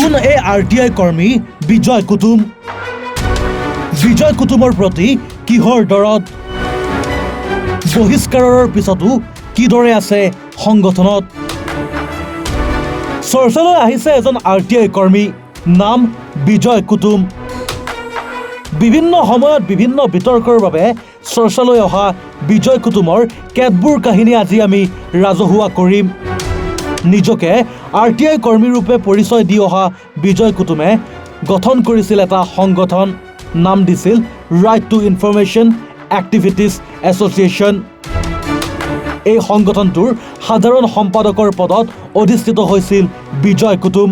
কোন এই RTI কৰ্মী বিজয় কুতুম? বিজয় কুতুমৰ প্ৰতি কিহৰ দৰদ? বহিষ্কাৰৰ পিছতো কিদৰে আছে সংগঠনত? চৰ্চালৈ আহিছে এজন RTI কৰ্মী, নাম বিজয় কুতুম। বিভিন্ন সময়ত বিভিন্ন বিতৰ্কৰ বাবে চৰ্চালৈ অহা বিজয় কুতুমৰ কেতবোৰ কাহিনী আজি আমি ৰাজহুৱা কৰিম। নিজকে RTI কৰ্মী ৰূপে পৰিচয় দি অহা বিজয় কুতুমে গঠন কৰিছিল এটা সংগঠন, নাম দিছিল right to information activities association. এই সংগঠনটোৰ সাধাৰণ সম্পাদকৰ পদত অধিষ্ঠিত হৈছিল বিজয় কুতুম।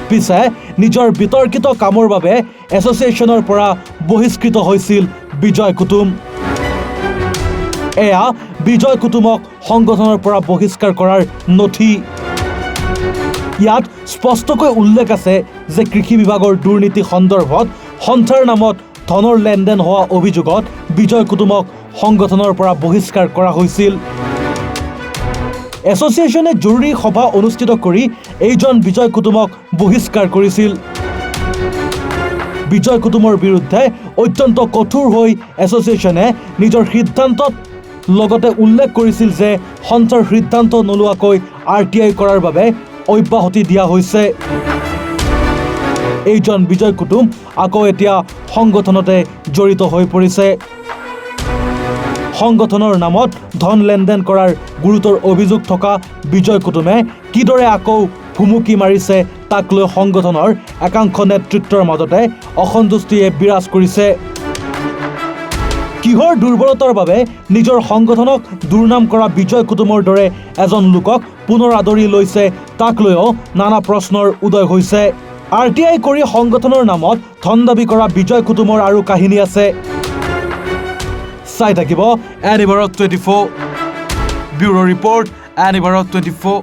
পিছে নিজৰ বিতৰ্কিত কামৰ বাবে এছ'চিয়েশ্যনৰ পৰা বহিষ্কৃত হৈছিল বিজয় কুতুম। এয়া বিজয় কুতুমক সংগঠনৰ পৰা বহিষ্কাৰ কৰাৰ নথি। ইয়াত স্পষ্টকৈ উল্লেখ আছে যে কৃষি বিভাগৰ দুৰ্নীতি সন্দৰ্ভত সন্থাৰ নামত ধনৰ লেনদেন হোৱা অভিযোগত বিজয় কুতুমক সংগঠনৰ পৰা বহিষ্কাৰ কৰা হৈছিল। এছ'চিয়েশ্যনে জৰুৰী সভা অনুষ্ঠিত কৰি এইজন বিজয় কুতুমক বহিষ্কাৰ কৰিছিল। বিজয় কুতুমৰ বিৰুদ্ধে অত্যন্ত কঠোৰ হৈ এছ'চিয়েশ্যনে নিজৰ সিদ্ধান্তত লগতে উল্লেখ কৰিছিল যে সন্থাৰ সিদ্ধান্ত নোলোৱাকৈ RTI কৰাৰ বাবে অব্যাহতি দিয়া হৈছে। এইজন বিজয় কুতুম আকৌ এতিয়া সংগঠনতে জড়িত হৈ পৰিছে। সংগঠনৰ নামত ধন লেনদেন কৰাৰ গুৰুতৰ অভিযোগ থকা বিজয় কুতুমে কিদৰে আকৌ ভুমুকি মাৰিছে তাক লৈ সংগঠনৰ একাংশ নেতৃত্বৰ মাজতে অসন্তুষ্টিয়ে বিৰাজ কৰিছে। কিহৰ দুৰ্বলতাৰ বাবে নিজৰ সংগঠনক দুৰ্নাম কৰা বিজয় কুতুমৰ দৰে এজন লোকক পুনৰ আদৰি লৈছে তাক লৈও নানা প্ৰশ্নৰ উদয় হৈছে। RTI কৰি সংগঠনৰ নামত ধন দাবী কৰা বিজয় কুতুমৰ আৰু কাহিনী আছে। চাই থাকিব any Bharat 24। Bureau' report any Bharat 24।